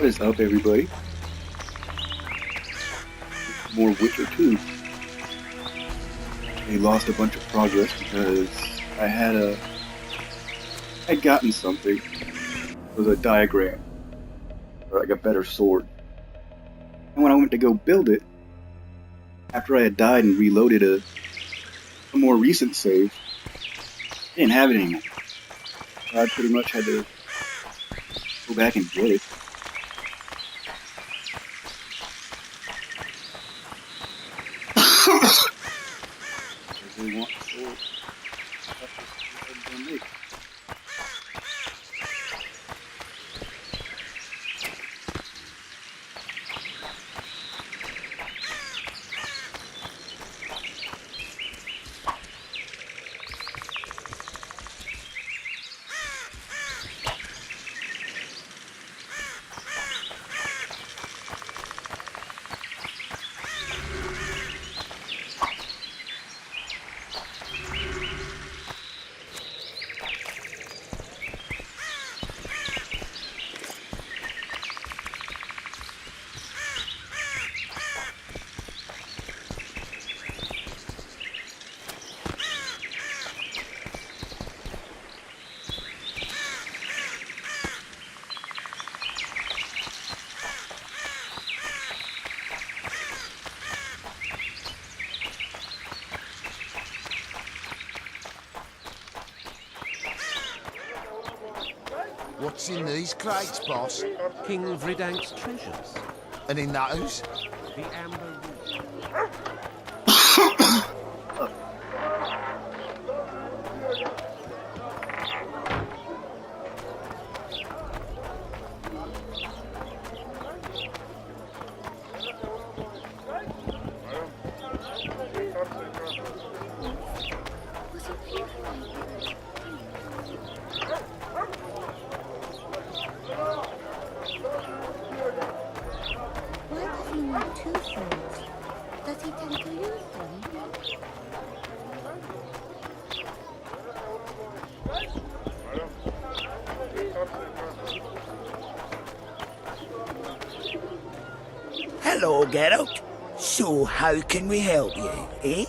What is up, everybody? More Witcher 2. I lost a bunch of progress because I'd gotten something. It was a diagram for like a better sword. And when I went to go build it, after I had died and reloaded a more recent save, I didn't have it anymore. So I pretty much had to go back and get it. They want sword. That's what make. What's in these crates, boss? King Vridank's treasures. And in those? The amber root. Why does he want two swords? Does he tend to use them? Hello, Geralt. So how can we help you, eh?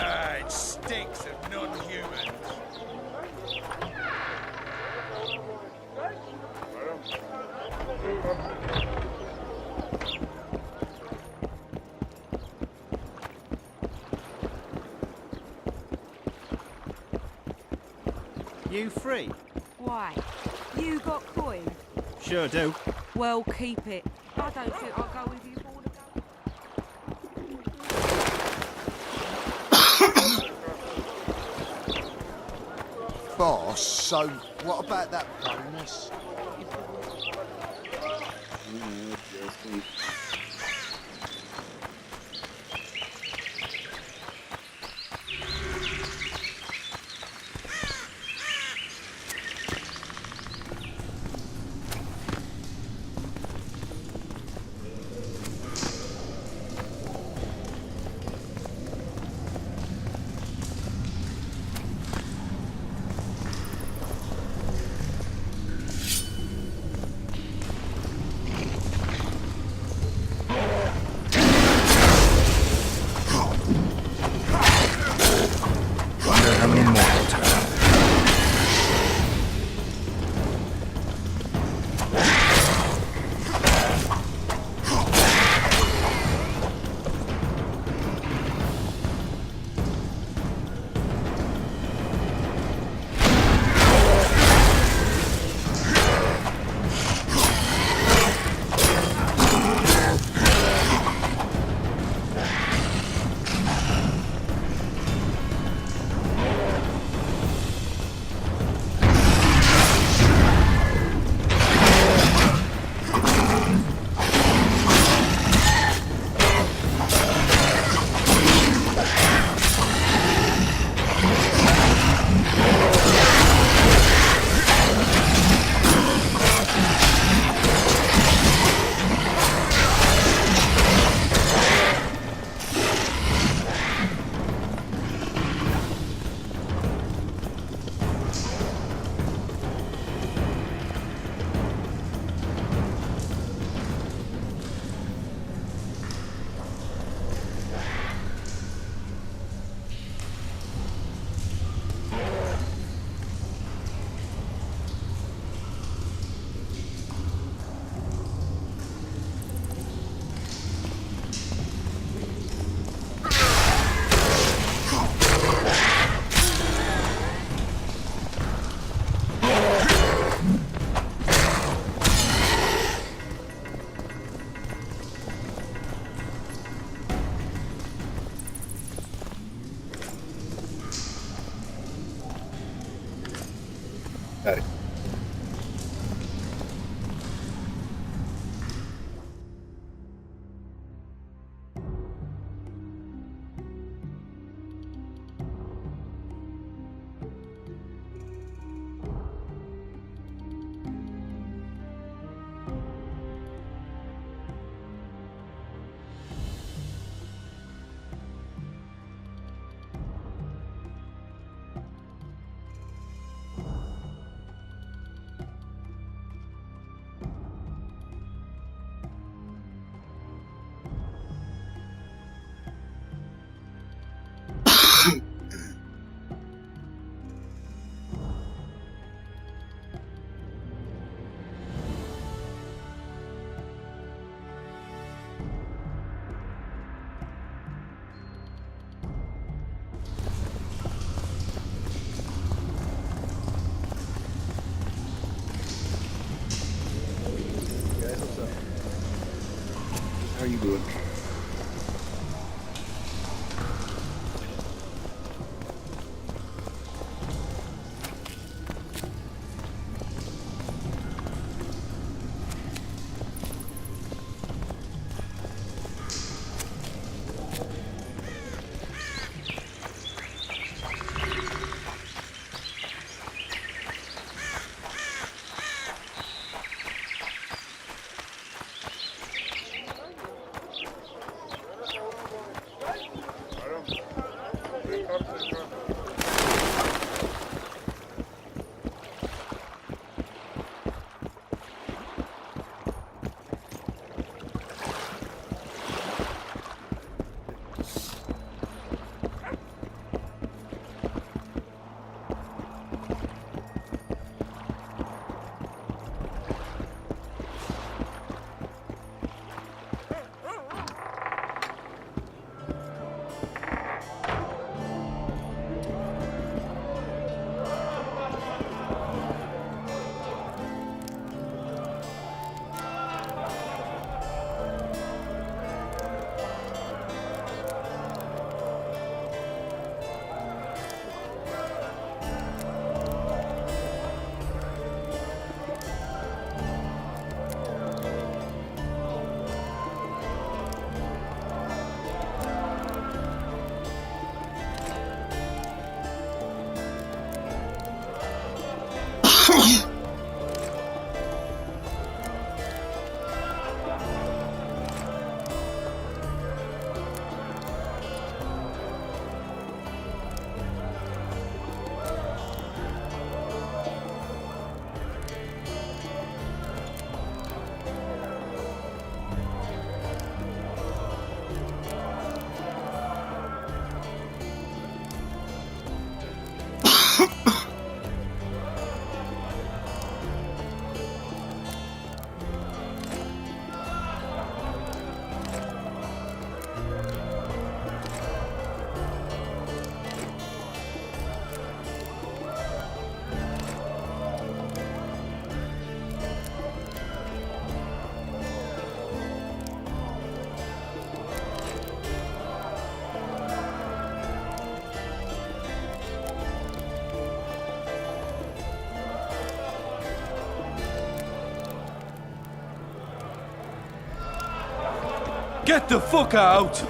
Ah, it stinks of non-humans. You free? Why? You got coin? Sure do. Well, keep it. I don't think I'll go with you for the go. Boss, so what about that bonus? Wonder how many more will turn up. Got it. Get the fuck out!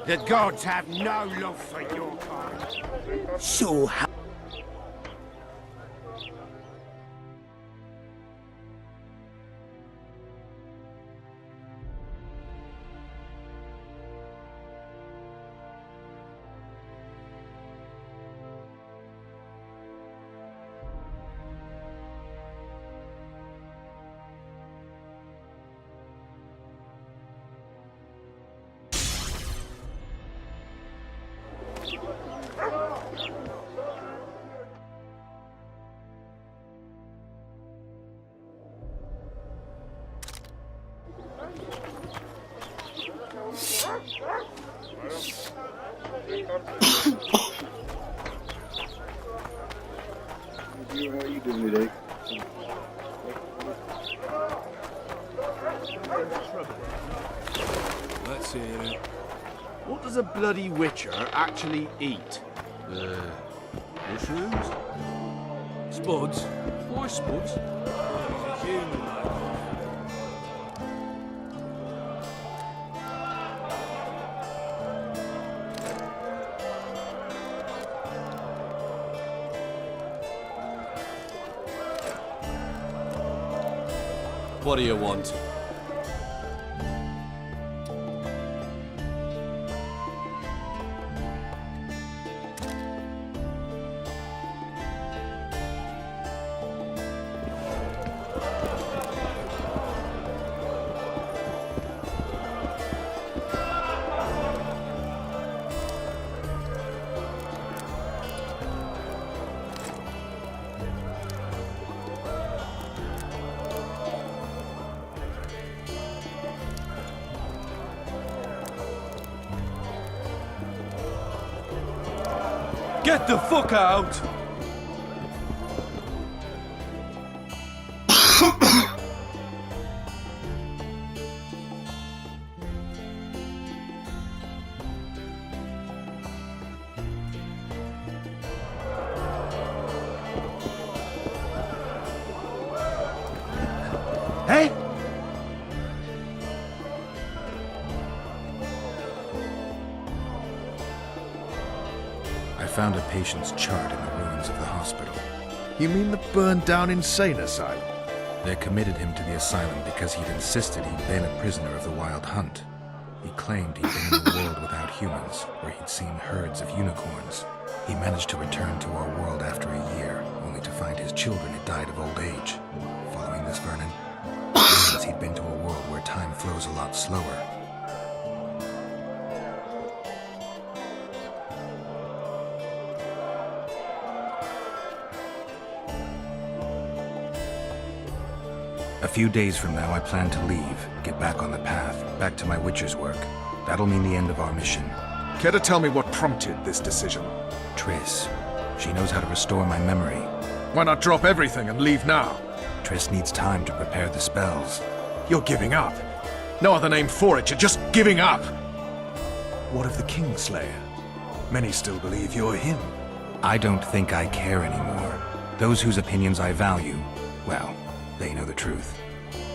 The gods have no love for your kind. So how... How are you doing today? Let's hear it. What does a bloody witcher actually eat? Mushrooms? Spuds? Why spuds? He's a human, mate. What do you want? Get the fuck out! found a patient's chart in the ruins of the hospital. You mean the burned-down insane asylum? They committed him to the asylum because he'd insisted he'd been a prisoner of the Wild Hunt. He claimed he'd been in a world without humans, where he'd seen herds of unicorns. He managed to return to our world after a year, only to find his children had died of old age. Following this, Vernon, it means he'd been to a world where time flows a lot slower. A few days from now, I plan to leave, get back on the path, back to my Witcher's work. That'll mean the end of our mission. Care to tell me what prompted this decision? Triss. She knows how to restore my memory. Why not drop everything and leave now? Triss needs time to prepare the spells. You're giving up. No other name for it, you're just giving up. What of the Kingslayer? Many still believe you're him. I don't think I care anymore. Those whose opinions I value, well, they know the truth.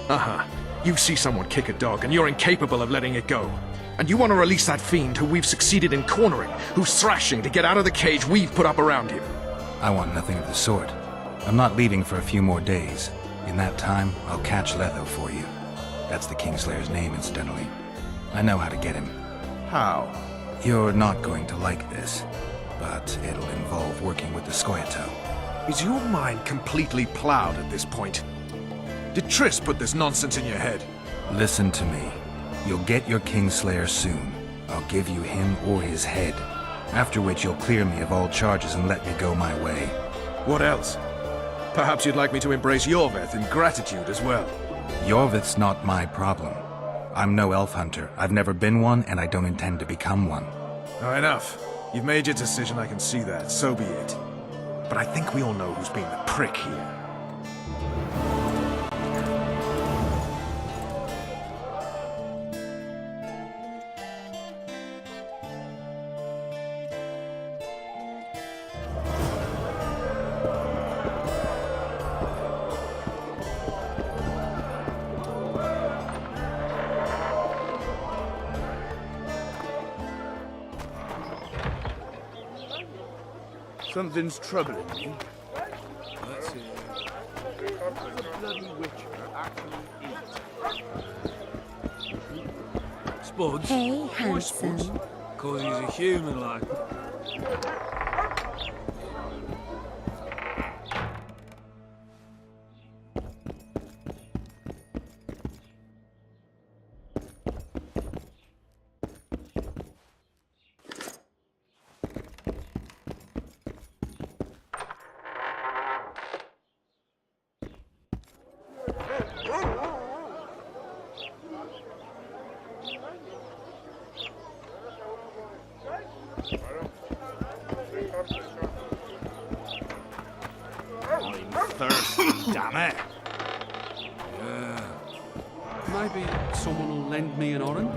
Uh-huh. You see someone kick a dog and you're incapable of letting it go. And you want to release that fiend who we've succeeded in cornering, who's thrashing to get out of the cage we've put up around him. I want nothing of the sort. I'm not leaving for a few more days. In that time, I'll catch Letho for you. That's the Kingslayer's name, incidentally. I know how to get him. How? You're not going to like this, but it'll involve working with the Scoia'tael. Is your mind completely plowed at this point? Did Triss put this nonsense in your head? Listen to me. You'll get your Kingslayer soon. I'll give you him or his head. After which you'll clear me of all charges and let me go my way. What else? Perhaps you'd like me to embrace Yorveth in gratitude as well. Yorveth's not my problem. I'm no elf hunter. I've never been one, and I don't intend to become one. Enough. You've made your decision, I can see that. So be it. But I think we all know who's being the prick here. Something's troubling me. That's it. What does a bloody Witcher actually eat? Spuds? Hey, Why Spuds? handsome. 'Cause he's a human, like. I'm thirsty, damn it. Yeah. Maybe someone will lend me an orange?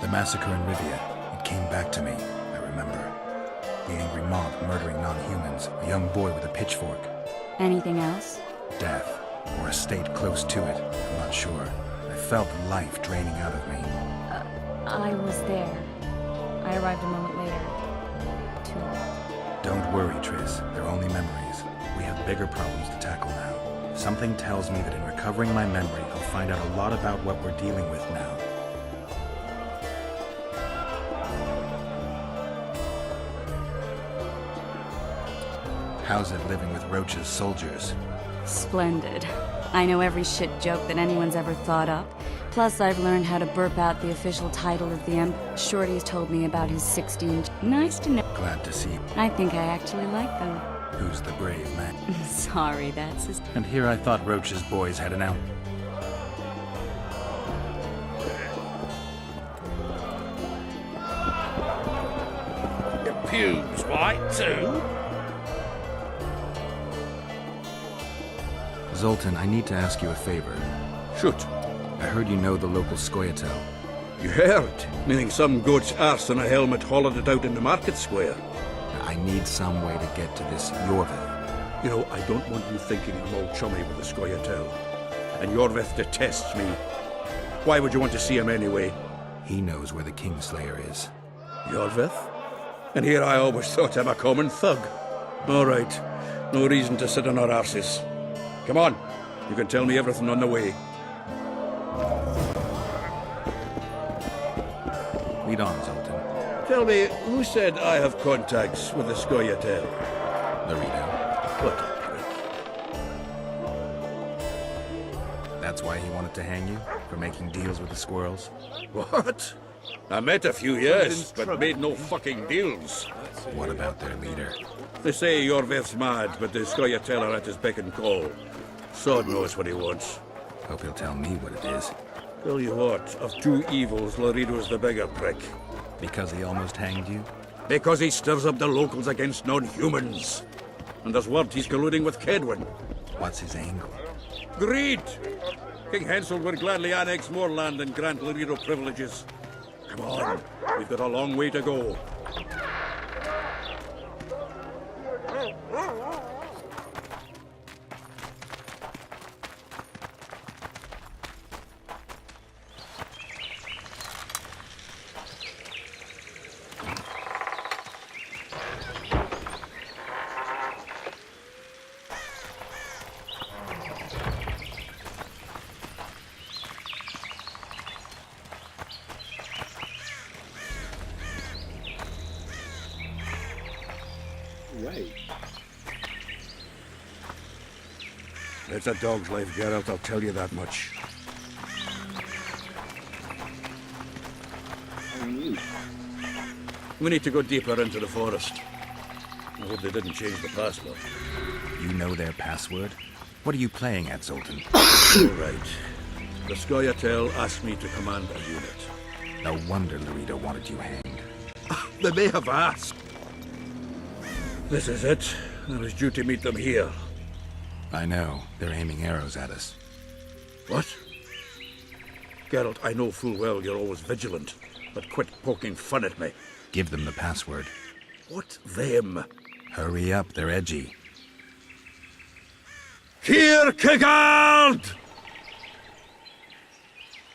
The massacre in Rivia, it came back to me, I remember. The angry mob murdering non-humans, a young boy with a pitchfork. Anything else? Death, or a state close to it, I'm not sure. I felt life draining out of me. I was there. I arrived a moment later. Too late. Don't worry, Triss. They're only memories. We have bigger problems to tackle now. Something tells me that in recovering my memory, I'll find out a lot about what we're dealing with now. How's it living with Roach's soldiers? Splendid. I know every shit joke that anyone's ever thought up. Plus, I've learned how to burp out the official title of the Shorty's told me about his 16. Nice to know. Glad to see. I think I actually like them. Who's the brave man? Sorry, that's his... And here I thought Roach's boys had an out. Your pubes white too? Zoltan, I need to ask you a favor. Shoot. I heard you know the local Scoia'tael. You heard? Meaning some goat's arse on a helmet hollowed it out in the market square. I need some way to get to this Yorveth. You know, I don't want you thinking I'm all chummy with the Scoia'tael. And Yorveth detests me. Why would you want to see him anyway? He knows where the Kingslayer is. Yorvith? And here I always thought him a common thug. All right. No reason to sit on our arses. Come on. You can tell me everything on the way. Lead on, Zoltan. Tell me, who said I have contacts with the Scoia'tael? Larito. What a prick. That's why he wanted to hang you? For making deals with the squirrels? What? I met a few, yes, but made no fucking deals. What about their leader? They say Yorvith's mad, but the Scoia'tael are at his beck and call. Sod knows what he wants. Hope he'll tell me what it is. Tell you what, of two evils, Larito's the bigger prick. Because he almost hanged you? Because he stirs up the locals against non-humans. And there's word he's colluding with Kedwin. What's his angle? Greed! King Hensel would gladly annex more land and grant Larito privileges. Come on, we've got a long way to go. Right. It's a dog's life, Geralt, I'll tell you that much. How are you? We need to go deeper into the forest. I hope they didn't change the password. You know their password? What are you playing at, Zoltan? All right. The Scoia'tael asked me to command a unit. No wonder Larito wanted you hanged. They may have asked. This is it. I was due to meet them here. I know. They're aiming arrows at us. What? Geralt, I know full well you're always vigilant, but quit poking fun at me. Give them the password. What them? Hurry up, they're edgy. Kierkegaard!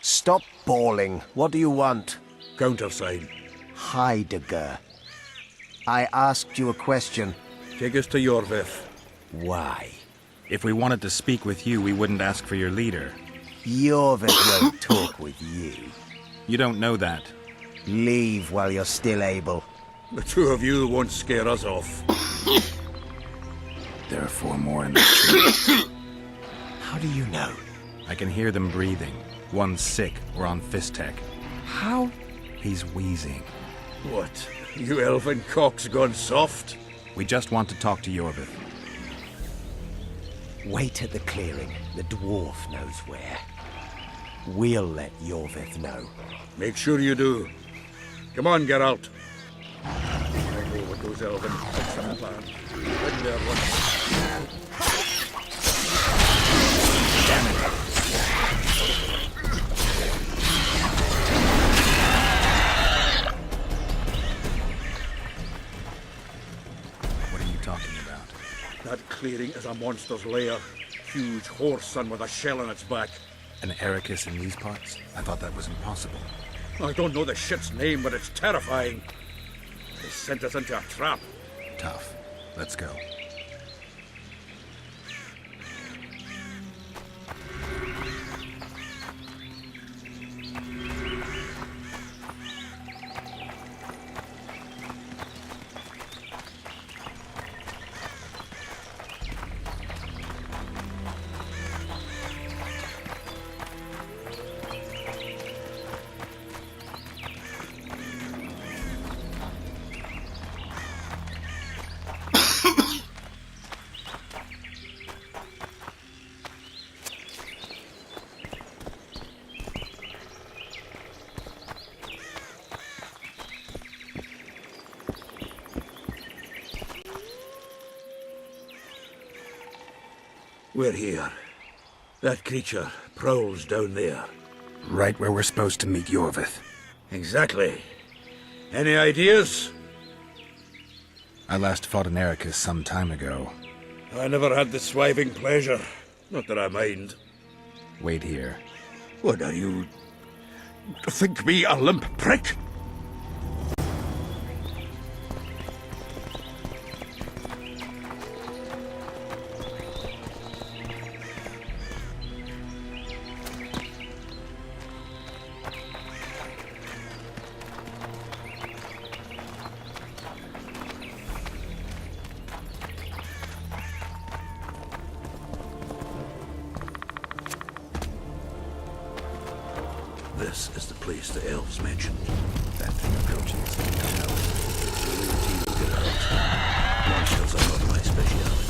Stop bawling. What do you want? Countersign. Heidegger. I asked you a question. Take us to Yorvith. Why? If we wanted to speak with you, we wouldn't ask for your leader. Yorvith won't talk with you. You don't know that. Leave while you're still able. The two of you won't scare us off. There are 4 more in the tree. How do you know? I can hear them breathing. One's sick or on Fistek. How? He's wheezing. What? You elfin cock's gone soft? We just want to talk to Yorvith. Wait at the clearing. The dwarf knows where. We'll let Yorvith know. Make sure you do. Come on, Geralt. I know what those elven cocks have planned. Been there once. Damn it! What are you talking about? That clearing is a monster's lair. Huge horse son with a shell on its back. An Ericus in these parts? I thought that was impossible. I don't know the shit's name, but it's terrifying. They sent us into a trap. Tough. Let's go. We're here. That creature prowls down there. Right where we're supposed to meet Yorvith. Exactly. Any ideas? I last fought an Ericus some time ago. I never had the swiving pleasure. Not that I mind. Wait here. What, are you think me a limp prick? This is the place the elves mentioned. That thing approaching is the tower. The will get out. Monsters are not my speciality.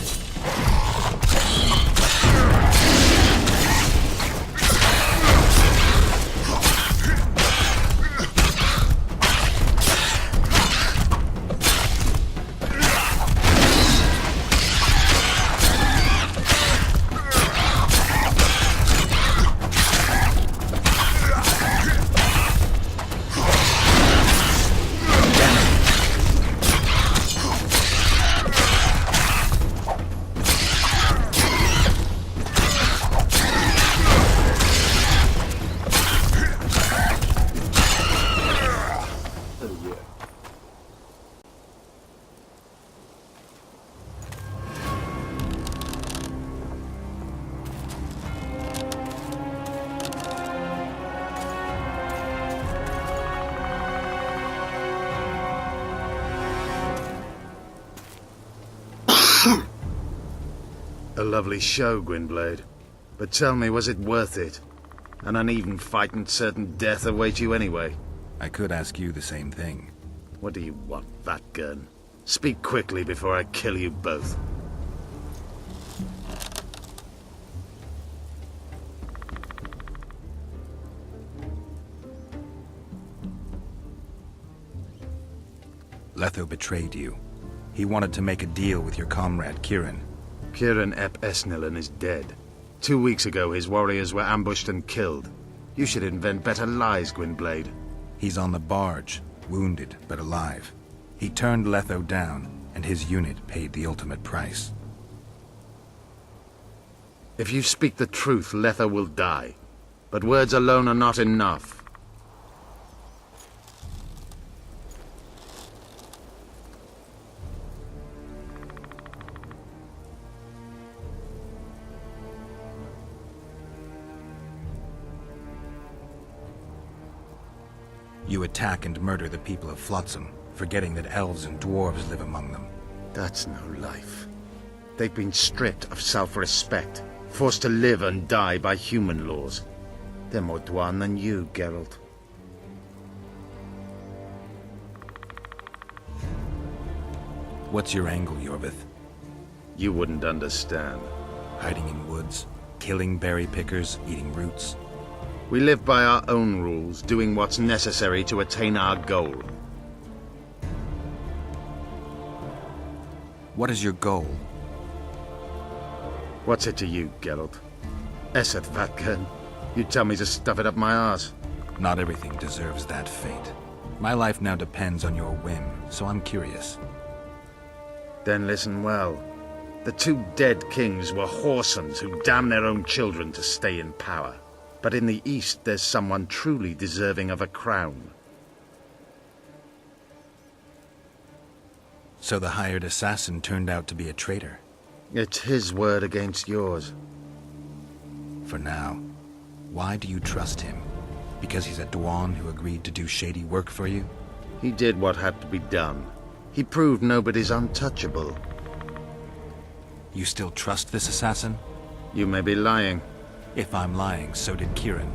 A lovely show, Gwynblade. But tell me, was it worth it? An uneven fight and certain death await you anyway. I could ask you the same thing. What do you want, Vatgun? Speak quickly before I kill you both. Letho betrayed you. He wanted to make a deal with your comrade, Kieran. Kieran Ep Esnilin is dead. 2 weeks ago, his warriors were ambushed and killed. You should invent better lies, Gwynblade. He's on the barge, wounded but alive. He turned Letho down, and his unit paid the ultimate price. If you speak the truth, Letho will die. But words alone are not enough. You attack and murder the people of Flotsam, forgetting that elves and dwarves live among them. That's no life. They've been stripped of self-respect, forced to live and die by human laws. They're more Dwan than you, Geralt. What's your angle, Yorvith? You wouldn't understand. Hiding in woods, killing berry pickers, eating roots. We live by our own rules, doing what's necessary to attain our goal. What is your goal? What's it to you, Geralt? Esset Vatgun. You tell me to stuff it up my arse. Not everything deserves that fate. My life now depends on your whim, so I'm curious. Then listen well. The 2 dead kings were whoresons who damned their own children to stay in power. But in the East, there's someone truly deserving of a crown. So the hired assassin turned out to be a traitor? It's his word against yours. For now. Why do you trust him? Because he's a Dwan who agreed to do shady work for you? He did what had to be done. He proved nobody's untouchable. You still trust this assassin? You may be lying. If I'm lying, so did Kieran.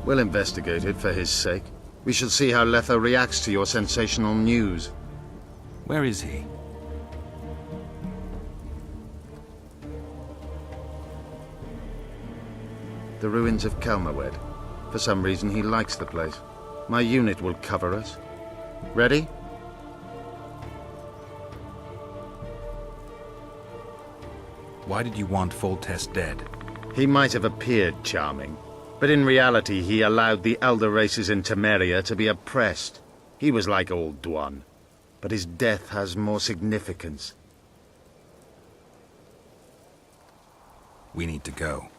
We'll investigate it for his sake. We shall see how Letho reacts to your sensational news. Where is he? The ruins of Kelmawed. For some reason, he likes the place. My unit will cover us. Ready? Why did you want Foltest dead? He might have appeared charming, but in reality he allowed the elder races in Temeria to be oppressed. He was like old Dwan, but his death has more significance. We need to go.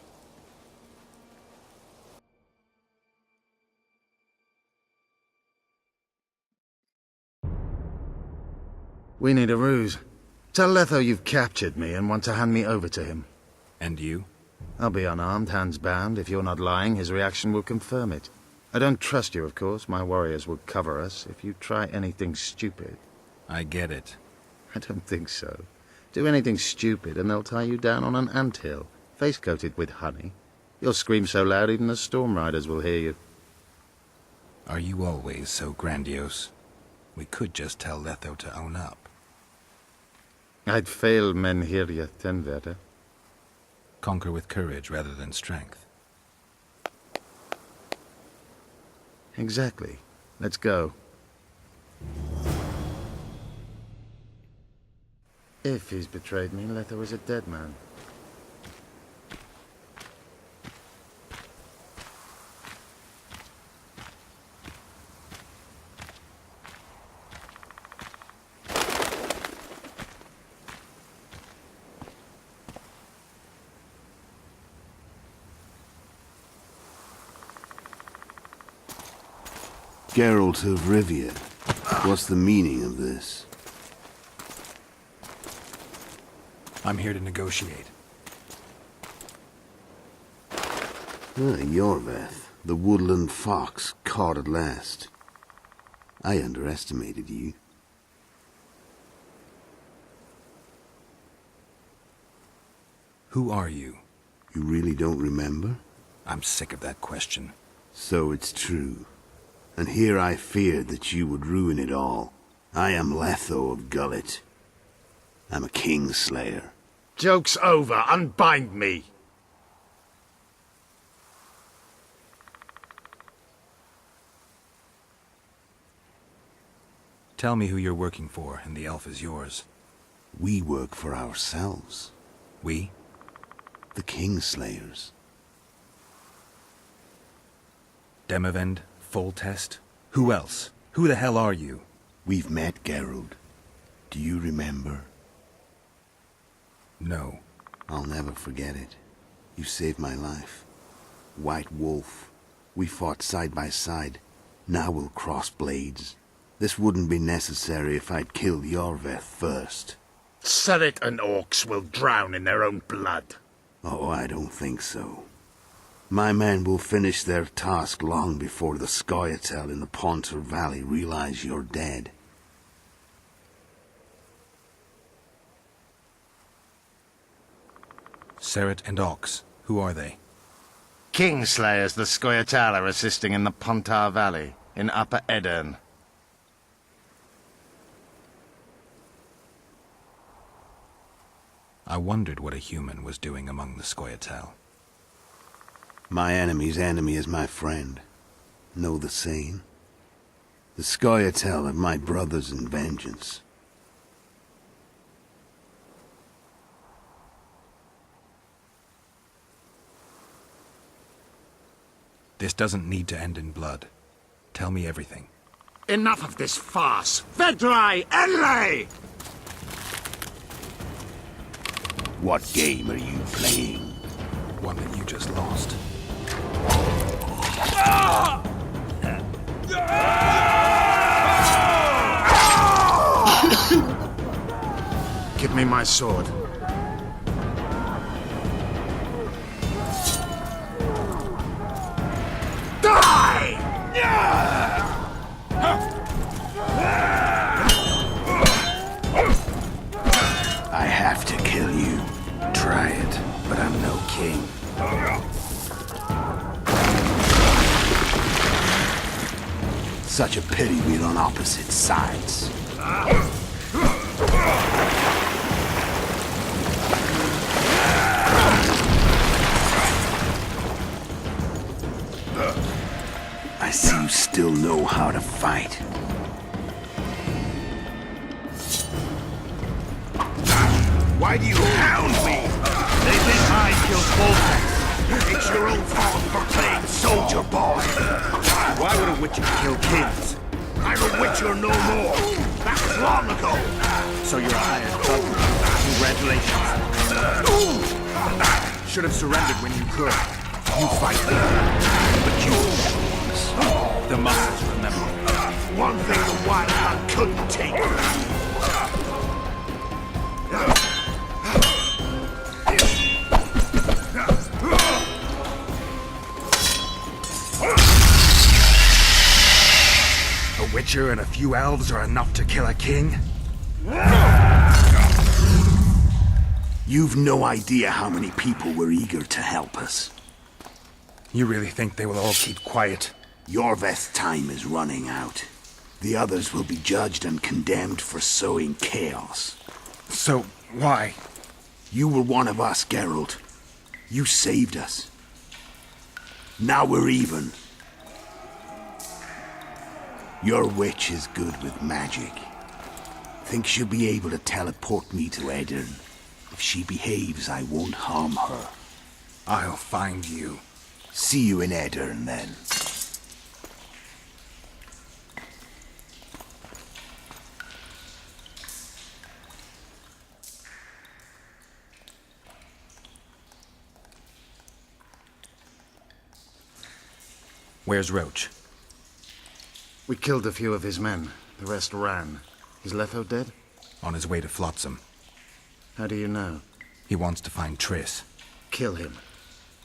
We need a ruse. Tell Letho you've captured me and want to hand me over to him. And you? I'll be unarmed, hands bound. If you're not lying, his reaction will confirm it. I don't trust you, of course. My warriors will cover us if you try anything stupid. I get it. I don't think so. Do anything stupid and they'll tie you down on an anthill, face-coated with honey. You'll scream so loud even the storm riders will hear you. Are you always so grandiose? We could just tell Letho to own up. I'd fail Menhirya Tenvere. Conquer with courage rather than strength. Exactly. Let's go. If he's betrayed me, Letho is a dead man. Geralt of Rivia, what's the meaning of this? I'm here to negotiate. Iorveth, the woodland fox, caught at last. I underestimated you. Who are you? You really don't remember? I'm sick of that question. So it's true. And here I feared that you would ruin it all. I am Letho of Gullet. I'm a Kingslayer. Joke's over. Unbind me. Tell me who you're working for, and the elf is yours. We work for ourselves. We? The Kingslayers. Demavend? Foltest? Who else? Who the hell are you? We've met, Geralt. Do you remember? No. I'll never forget it. You saved my life. White Wolf. We fought side by side. Now we'll cross blades. This wouldn't be necessary if I'd killed Iorveth first. Surrit and orcs will drown in their own blood. Oh, I don't think so. My men will finish their task long before the Scoia'tael in the Pontar Valley realize you're dead. Surrit and Ox. Who are they? Kingslayers the Scoia'tael are assisting in the Pontar Valley, in Upper Edirn. I wondered what a human was doing among the Scoia'tael. My enemy's enemy is my friend. Know the saying? The Scoia'tael are my brothers in vengeance. This doesn't need to end in blood. Tell me everything. Enough of this farce! Vedrai Enlay! What game are you playing? One that you just lost. Give me my sword. Die! I have to kill you. Try it, but I'm no king. Such a pity we're on opposite sides. I see you still know how to fight. Why do you hound me? They think I killed Foltest. It's your own fault for playing soldier boy. Why would a witcher kill kids? I'm a witcher no more. That was long ago. So you're a hired thug. Congratulations. Should have surrendered when you could. You fight me, but you the muscles remember. One thing the Wild Hunt couldn't take. witcher and a few elves are enough to kill a king? You've no idea how many people were eager to help us. You really think they will all keep quiet? Yorveth's time is running out. The others will be judged and condemned for sowing chaos. So, why? You were one of us, Geralt. You saved us. Now we're even. Your witch is good with magic. Think she'll be able to teleport me to Aedirn. If she behaves, I won't harm her. I'll find you. See you in Aedirn, then. Where's Roach? We killed a few of his men. The rest ran. Is Letho dead? On his way to Flotsam. How do you know? He wants to find Triss. Kill him.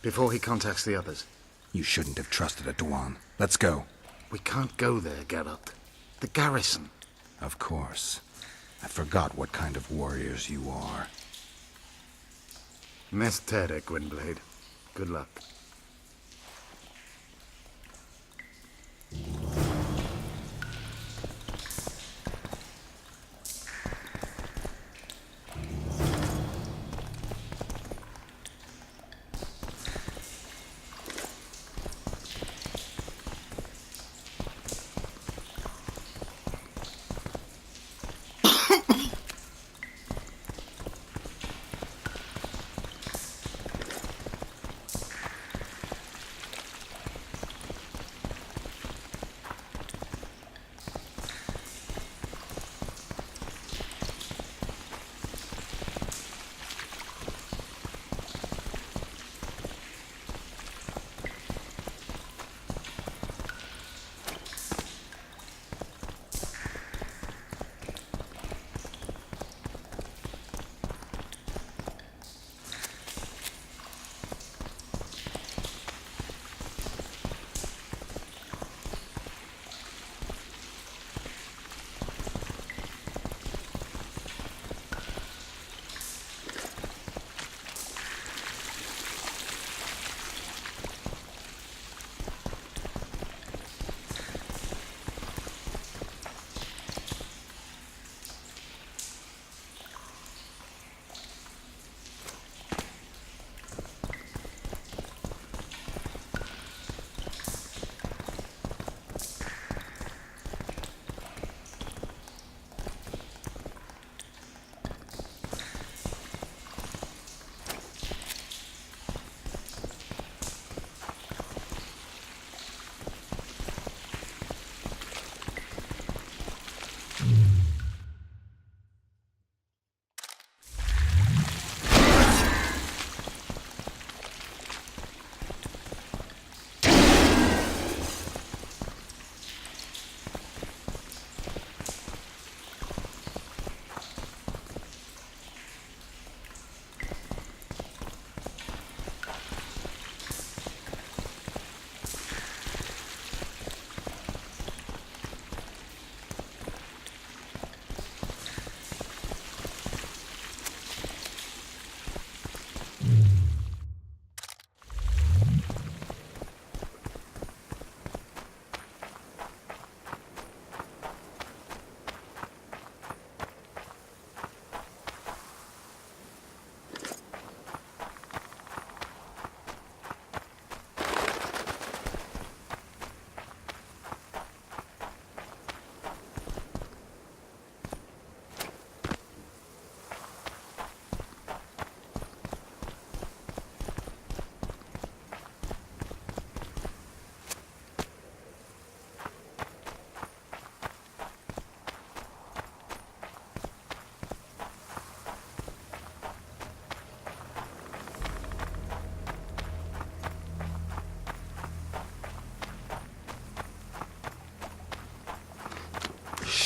Before he contacts the others. You shouldn't have trusted a Dwan. Let's go. We can't go there, Geralt. The garrison. Of course. I forgot what kind of warriors you are. Mes Tere, Gwynblade. Good luck.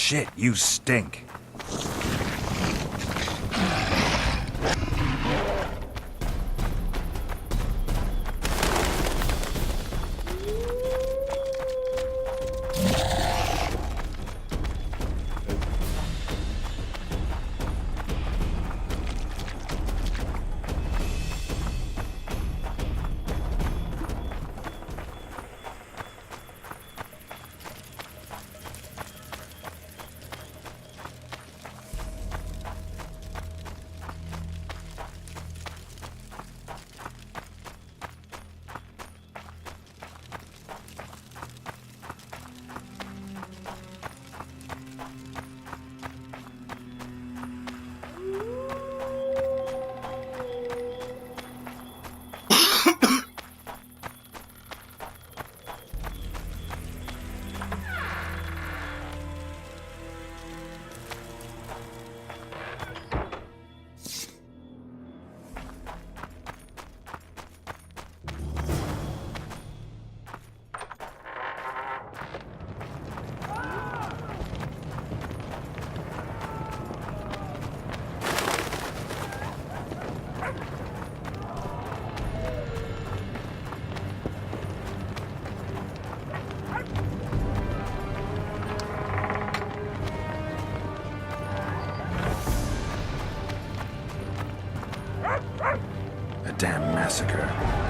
Shit, you stink. massacre.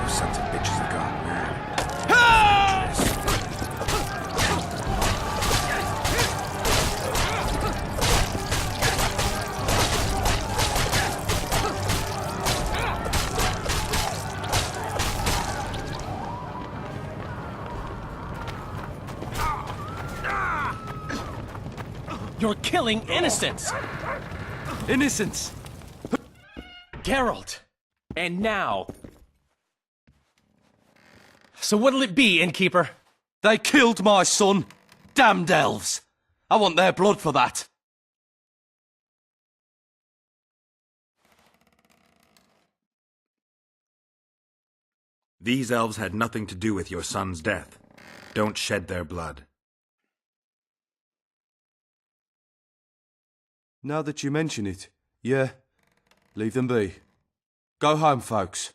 Those sons of bitches have gone mad. You're killing innocents! Innocents! Geralt! And now... So what'll it be, innkeeper? They killed my son! Damned elves! I want their blood for that! These elves had nothing to do with your son's death. Don't shed their blood. Now that you mention it, yeah, leave them be. Go home, folks.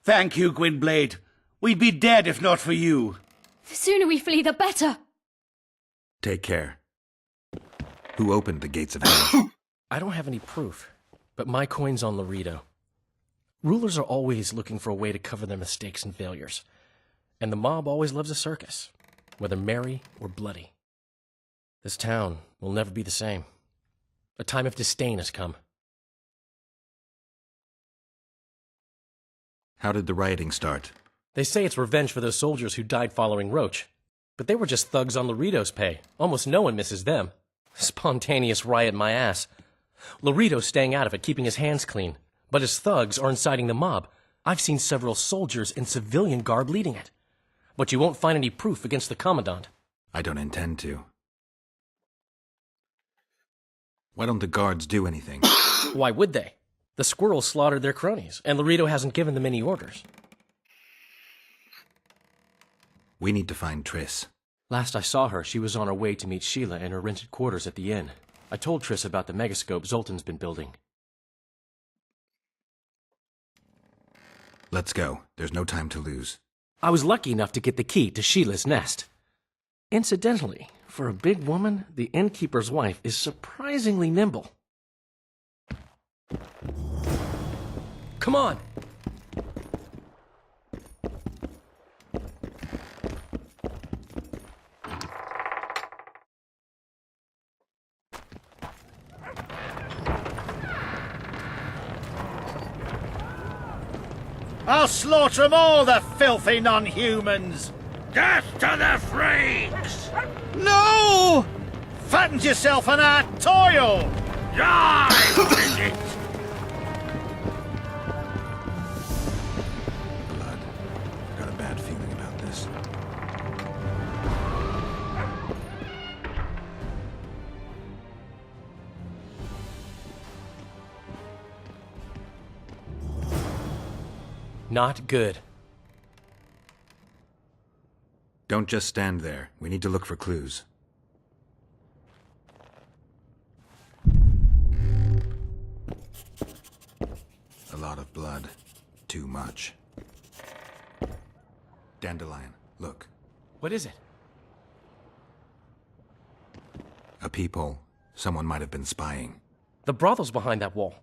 Thank you, Gwynblade. We'd be dead if not for you. The sooner we flee, the better. Take care. Who opened the gates of hell? I don't have any proof, but my coin's on Loredo. Rulers are always looking for a way to cover their mistakes and failures. And the mob always loves a circus, whether merry or bloody. This town will never be the same. A time of disdain has come. How did the rioting start? They say it's revenge for those soldiers who died following Roach. But they were just thugs on Loredo's pay. Almost no one misses them. Spontaneous riot my ass. Loredo's staying out of it, keeping his hands clean. But his thugs are inciting the mob. I've seen several soldiers in civilian garb leading it. But you won't find any proof against the Commandant. I don't intend to. Why don't the guards do anything? Why would they? The squirrels slaughtered their cronies, and Loredo hasn't given them any orders. We need to find Triss. Last I saw her, she was on her way to meet Sheila in her rented quarters at the inn. I told Triss about the megascope Zoltan's been building. Let's go. There's no time to lose. I was lucky enough to get the key to Sheila's nest. Incidentally, for a big woman, the innkeeper's wife is surprisingly nimble. Come on! I'll slaughter them all, the filthy non-humans! Death to the freaks! No! Fattens yourself on our toil! Die with it! Blood. I've got a bad feeling about this. Not good. Don't just stand there. We need to look for clues. A lot of blood. Too much. Dandelion, look. What is it? A peephole. Someone might have been spying. The brothel's behind that wall.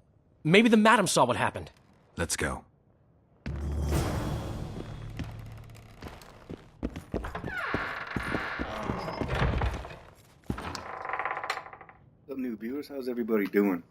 Maybe the madam saw what happened. Let's go. What's up, new viewers? How's everybody doing?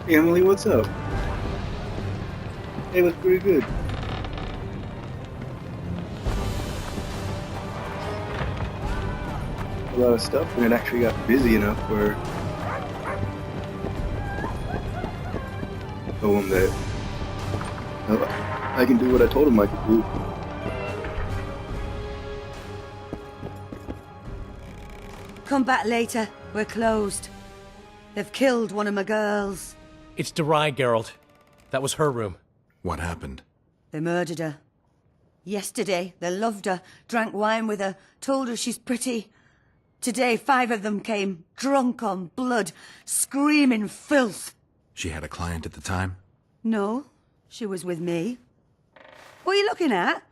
Hey, Emily, what's up? Hey, looks pretty good. A lot of stuff, and it actually got busy enough where told him that I can do what I told him I could do. Come back later. We're closed. They've killed one of my girls. It's Derai, Geralt. That was her room. What happened? They murdered her. Yesterday, they loved her, drank wine with her, told her she's pretty. Today, 5 of them came, drunk on blood, screaming filth. She had a client at the time? No, she was with me. What are you looking at?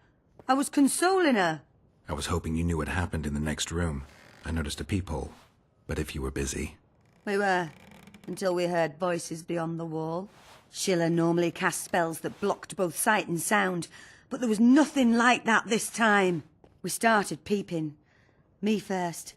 I was consoling her. I was hoping you knew what happened in the next room. I noticed a peephole. But if you were busy... We were, until we heard voices beyond the wall. Sheila normally cast spells that blocked both sight and sound, but there was nothing like that this time. We started peeping. Me first.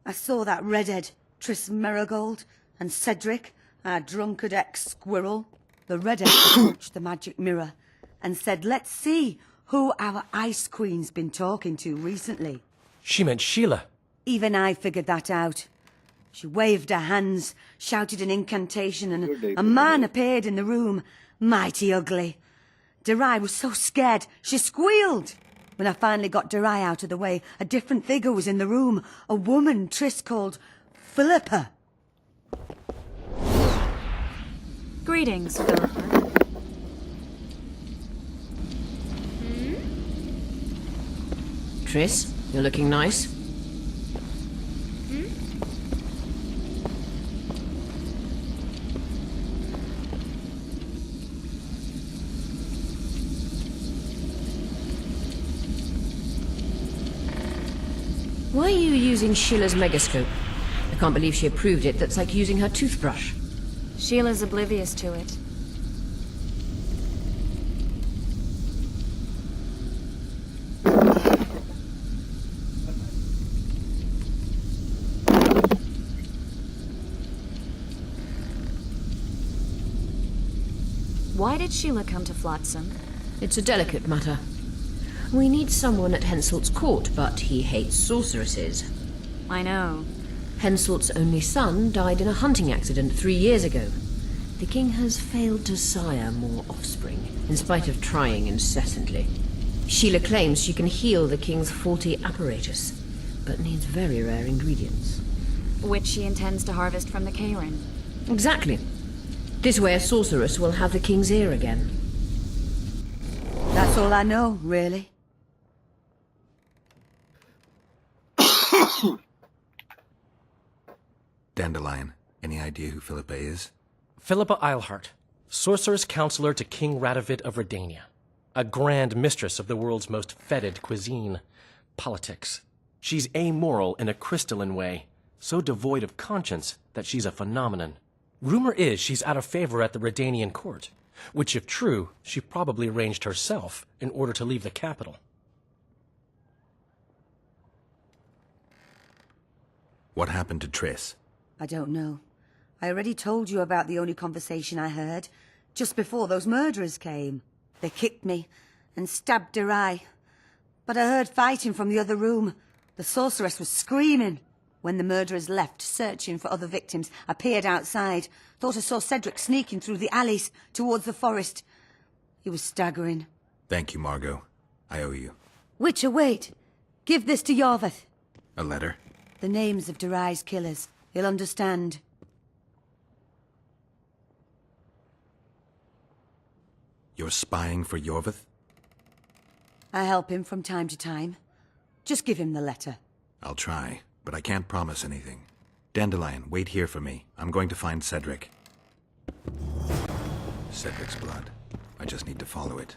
I saw that redhead, Triss Merigold, and Cedric, our drunkard ex-squirrel. The redhead approached the magic mirror and said, let's see who our Ice Queen's been talking to recently. She meant Sheila. Even I figured that out. She waved her hands, shouted an incantation, and a man appeared in the room, mighty ugly. Derai was so scared, she squealed. When I finally got Derai out of the way, a different figure was in the room, a woman Triss called Philippa. Greetings, Philippa. Triss, you're looking nice. Why are you using Sheila's megascope? I can't believe she approved it. That's like using her toothbrush. Sheila's oblivious to it. Why did Sheila come to Flotsam? It's a delicate matter. We need someone at Henselt's court, but he hates sorceresses. I know. Henselt's only son died in a hunting accident 3 years ago. The king has failed to sire more offspring, in spite of trying incessantly. Sheila claims she can heal the king's faulty apparatus, but needs very rare ingredients. Which she intends to harvest from the Cairn. Exactly. This way a sorceress will have the king's ear again. That's all I know, really. Dandelion, any idea who Philippa is? Philippa Eilhart, sorceress counselor to King Radovid of Redania. A grand mistress of the world's most fetid cuisine, politics. She's amoral in a crystalline way, so devoid of conscience that she's a phenomenon. Rumor is she's out of favor at the Redanian court, which if true, she probably arranged herself in order to leave the capital. What happened to Triss? I don't know. I already told you about the only conversation I heard, just before those murderers came. They kicked me and stabbed Derai. But I heard fighting from the other room. The sorceress was screaming. When the murderers left, searching for other victims, I peered outside. Thought I saw Cedric sneaking through the alleys towards the forest. He was staggering. Thank you, Margot. I owe you. Witcher, wait. Give this to Yorvath. A letter? The names of Derai's killers. He'll understand. You're spying for Yorvath? I help him from time to time. Just give him the letter. I'll try, but I can't promise anything. Dandelion, wait here for me. I'm going to find Cedric. Cedric's blood. I just need to follow it.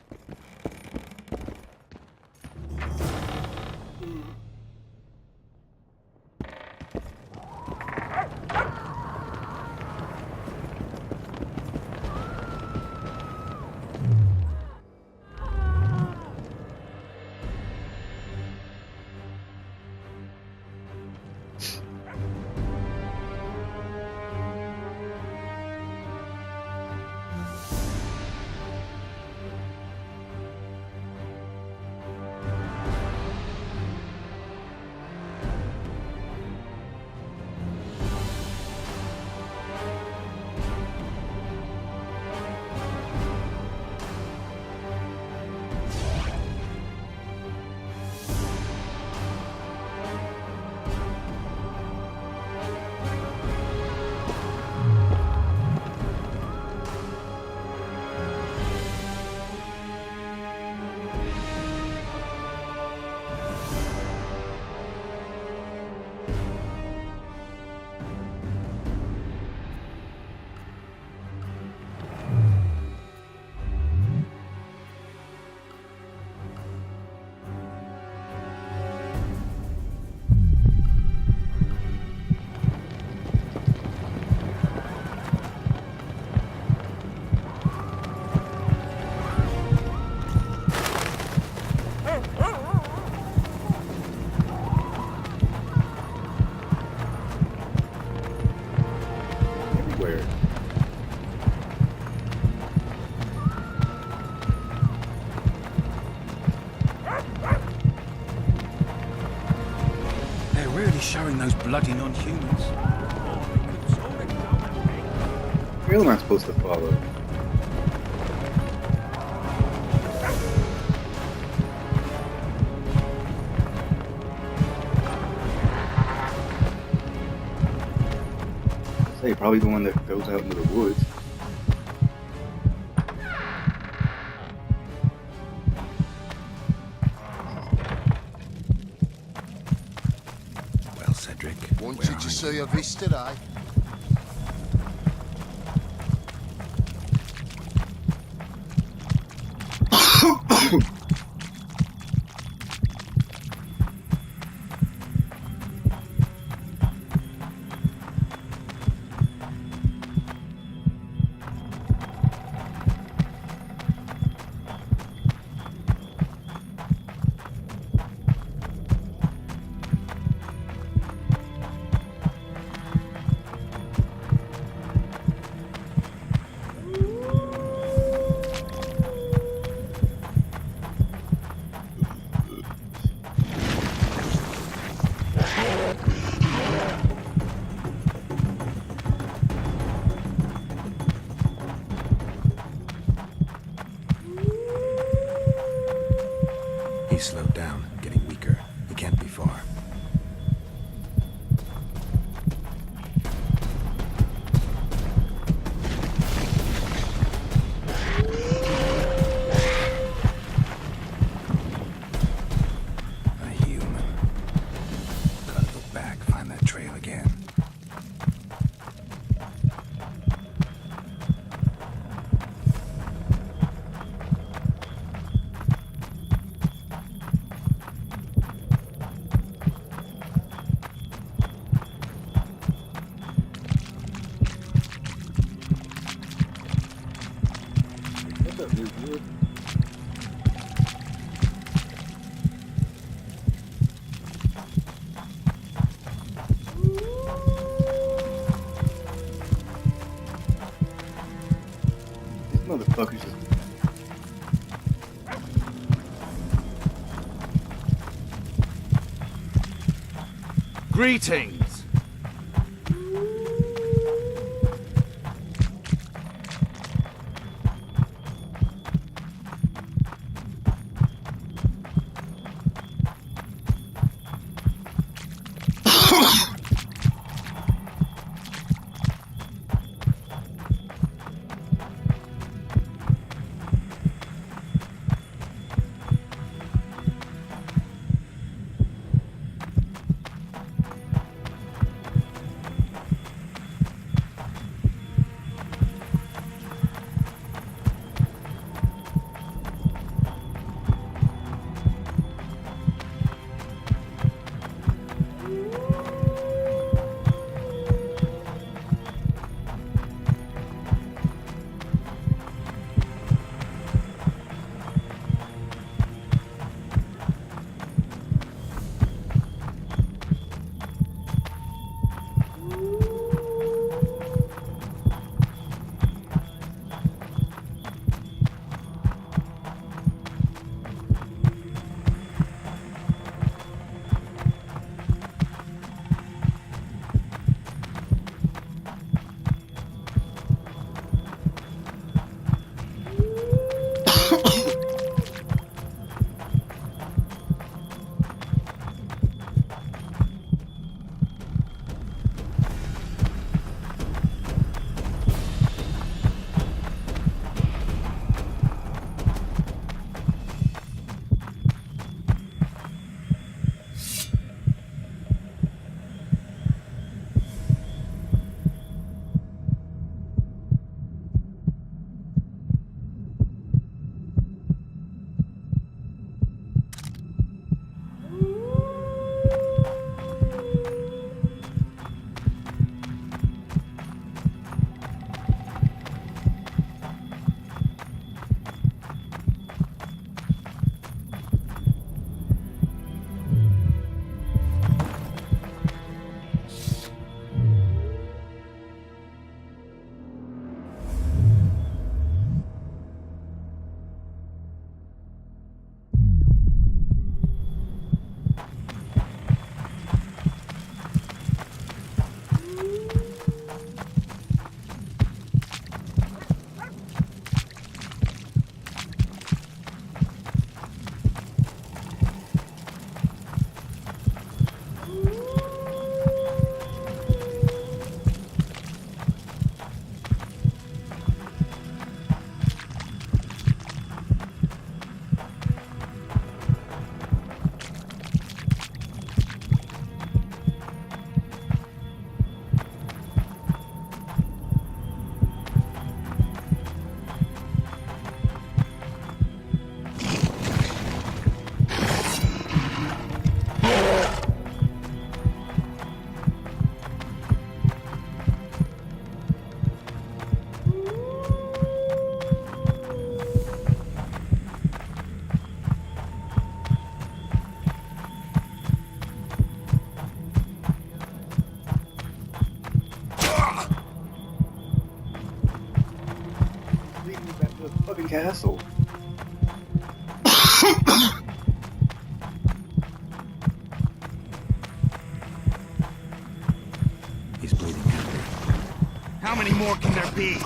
really showing those bloody non-humans. Where am I supposed to follow? Say probably the one that goes out into the woods. Well, Cedric, Wanted to see a vista, eh? He slowed down, getting weaker. He can't be far. A human. Gotta go back, find that trail again. These motherfuckers just... Greetings! castle. He's bleeding heavily. How many more can there be?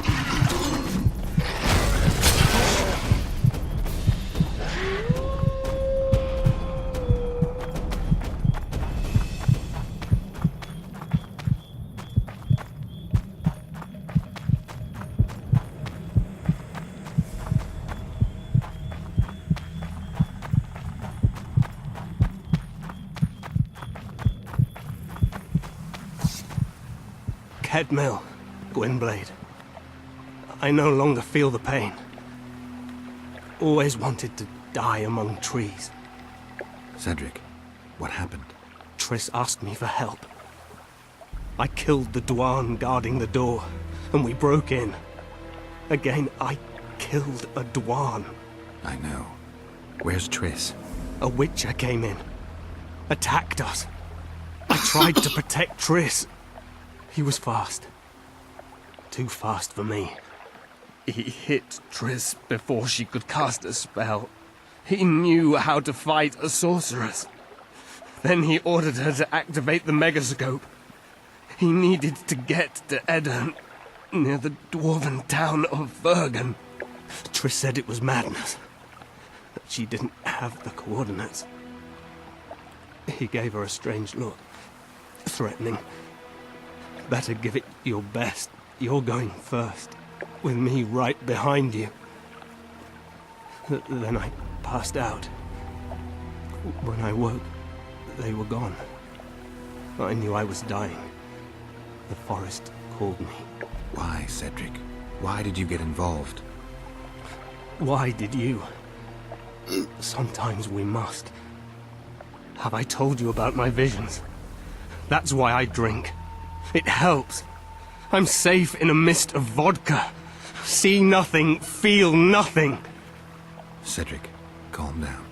Kedmil, Gwynblade. I no longer feel the pain. Always wanted to die among trees. Cedric, what happened? Triss asked me for help. I killed the Dwarn guarding the door, and we broke in. Again, I killed a Dwarn. I know. Where's Triss? A Witcher came in. Attacked us. I tried to protect Triss. He was fast. Too fast for me. He hit Triss before she could cast a spell. He knew how to fight a sorceress. Then he ordered her to activate the megascope. He needed to get to Edirn, near the dwarven town of Vergen. Triss said it was madness, that she didn't have the coordinates. He gave her a strange look, threatening. Better give it your best. You're going first, with me right behind you. Then I passed out. When I woke, they were gone. I knew I was dying. The forest called me. Why, Cedric? Why did you get involved? Why did you? Sometimes we must. Have I told you about my visions? That's why I drink. It helps. I'm safe in a mist of vodka. See nothing, feel nothing. Cedric, calm down.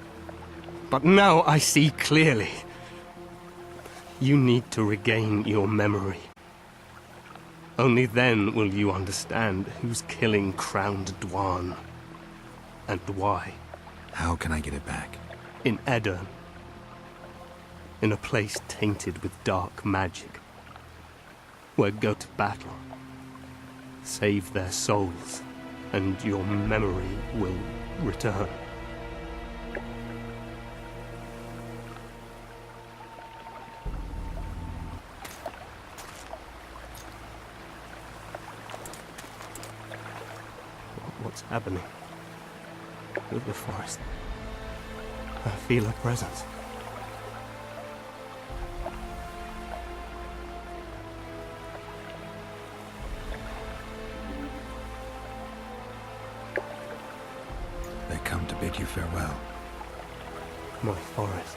But now I see clearly. You need to regain your memory. Only then will you understand who's killing Crowned Dwarn. And why. How can I get it back? In Edirn. In a place tainted with dark magic. Where go to battle. Save their souls, and your memory will return. What's happening with the forest? I feel a presence. They come to bid you farewell. My forest.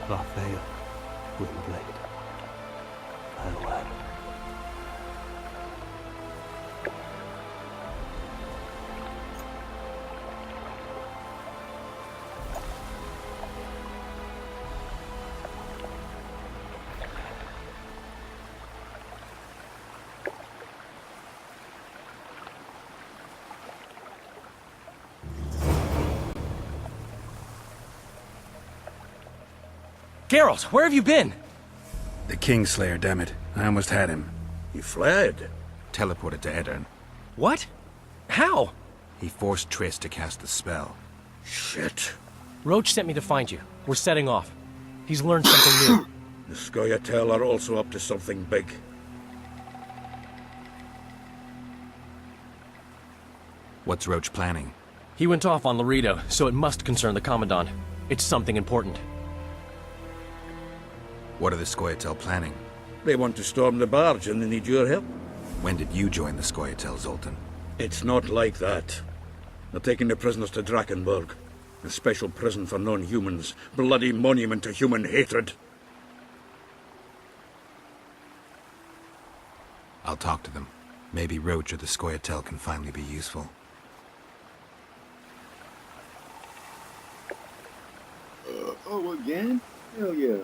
Lathea, Gwynblade. Farewell. Geralt, where have you been? The Kingslayer, damn it. I almost had him. He fled. Teleported to Edirn. What? How? He forced Triss to cast the spell. Shit. Roach sent me to find you. We're setting off. He's learned something new. The Scoia'tael are also up to something big. What's Roach planning? He went off on Loredo, so it must concern the Commandant. It's something important. What are the Scoia'tael planning? They want to storm the barge and they need your help. When did you join the Scoia'tael, Zoltan? It's not like that. They're taking the prisoners to Drakenburg. A special prison for non-humans. Bloody monument to human hatred. I'll talk to them. Maybe Roach or the Scoia'tael can finally be useful. Oh, again? Hell yeah.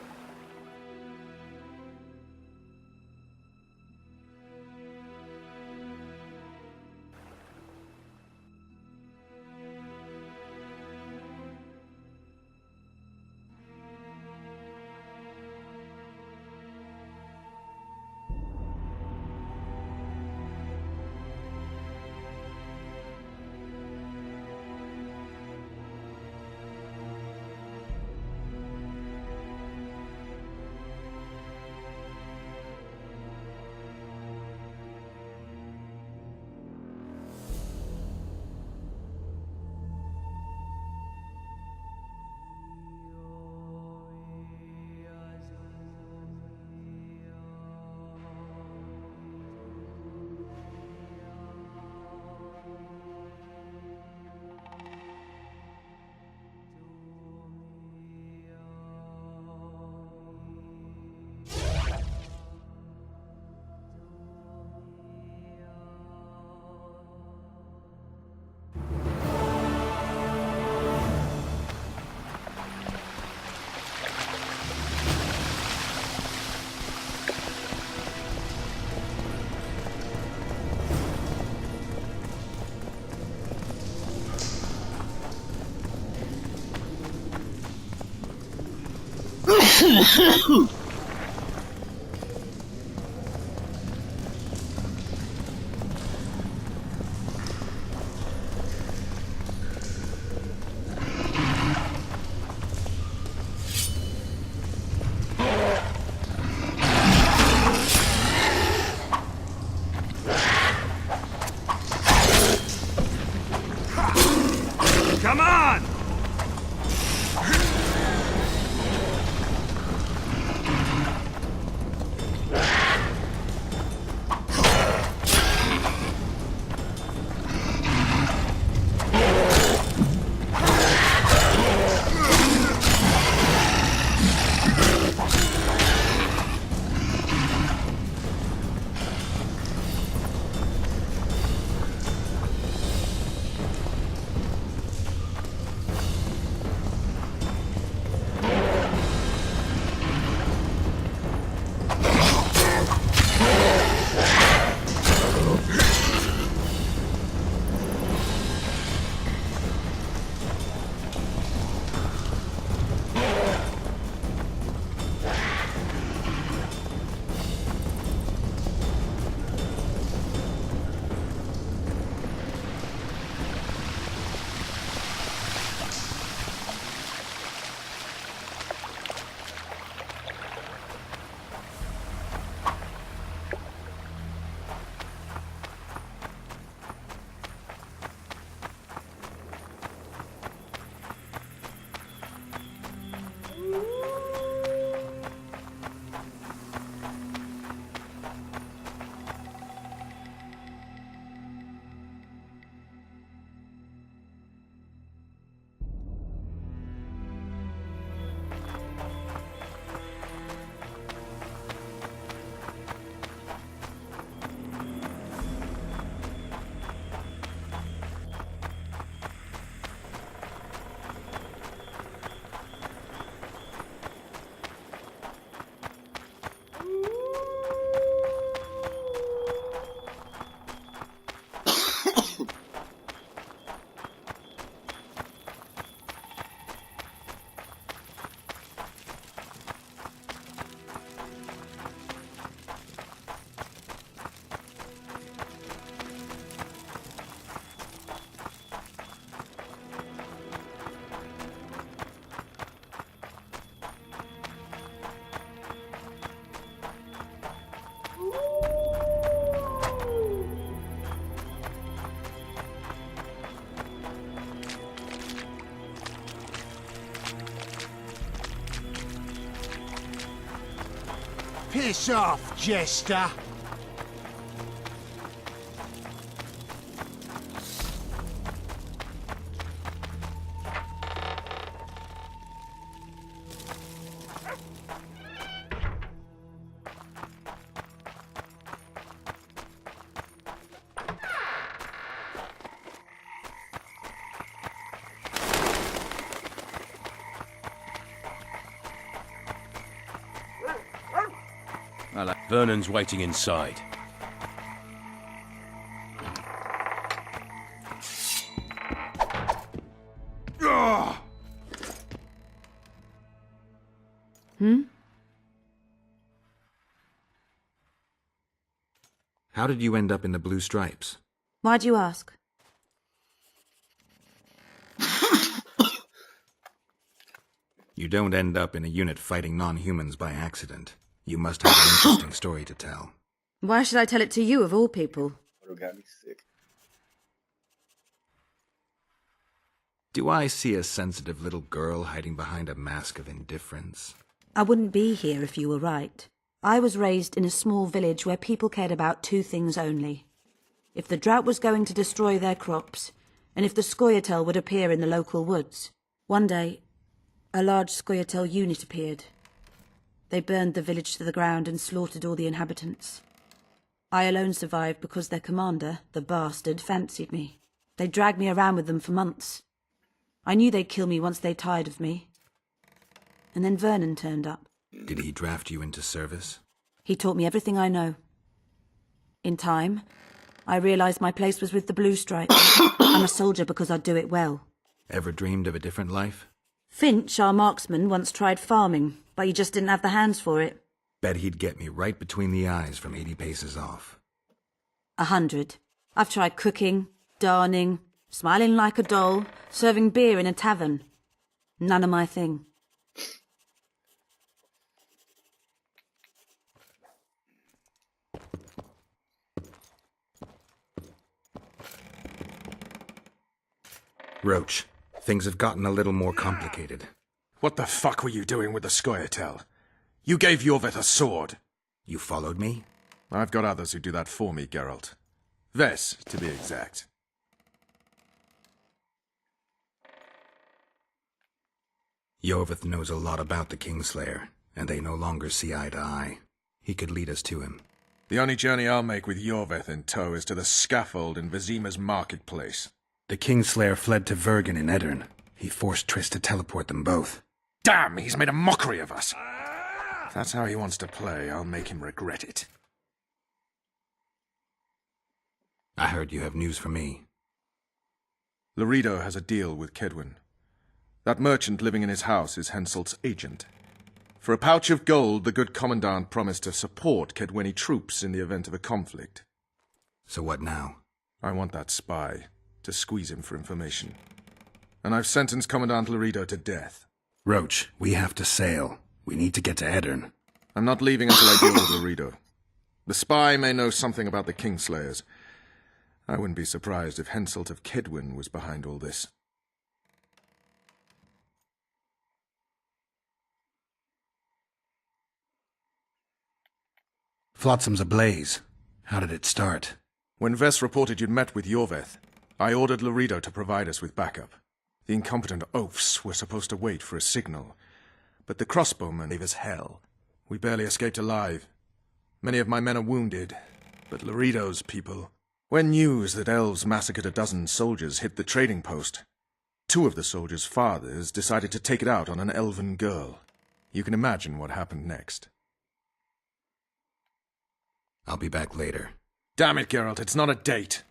Come on! Piss off, Jester! Vernon's waiting inside. How did you end up in the Blue Stripes? Why'd you ask? You don't end up in a unit fighting non-humans by accident. You must have an interesting story to tell. Why should I tell it to you, of all people? Got me sick. Do I see a sensitive little girl hiding behind a mask of indifference? I wouldn't be here if you were right. I was raised in a small village where people cared about two things only. If the drought was going to destroy their crops, and if the Scoia'tael would appear in the local woods. One day, a large Scoia'tael unit appeared. They burned the village to the ground and slaughtered all the inhabitants. I alone survived because their commander, the bastard, fancied me. They dragged me around with them for months. I knew they'd kill me once they tired of me. And then Vernon turned up. Did he draft you into service? He taught me everything I know. In time, I realized my place was with the Blue Stripes. I'm a soldier because I do it well. Ever dreamed of a different life? Finch, our marksman, once tried farming, but he just didn't have the hands for it. Bet he'd get me right between the eyes from 80 paces off. 100. I've tried cooking, darning, smiling like a doll, serving beer in a tavern. None of my thing. Roach, things have gotten a little more complicated. What the fuck were you doing with the Scoia'tael? You gave Iorveth a sword. You followed me? I've got others who do that for me, Geralt. Ves, to be exact. Iorveth knows a lot about the Kingslayer, and they no longer see eye to eye. He could lead us to him. The only journey I'll make with Iorveth in tow is to the scaffold in Vizima's marketplace. The Kingslayer fled to Vergen in Edirn. He forced Triss to teleport them both. Damn, he's made a mockery of us! If that's how he wants to play, I'll make him regret it. I heard you have news for me. Loredo has a deal with Kaedwen. That merchant living in his house is Henselt's agent. For a pouch of gold, the good commandant promised to support Kaedweni troops in the event of a conflict. So what now? I want that spy, to squeeze him for information. And I've sentenced Commandant Loredo to death. Roach, we have to sail. We need to get to Edirn. I'm not leaving until I deal with Loredo. The spy may know something about the Kingslayers. I wouldn't be surprised if Henselt of Kaedwen was behind all this. Flotsam's ablaze. How did it start? When Ves reported you'd met with Iorveth, I ordered Loredo to provide us with backup. The incompetent oafs were supposed to wait for a signal, but the crossbowmen gave us hell. We barely escaped alive. Many of my men are wounded, but Loredo's people... When news that elves massacred a dozen soldiers hit the trading post, 2 of the soldiers' fathers decided to take it out on an elven girl. You can imagine what happened next. I'll be back later. Damn it, Geralt, it's not a date.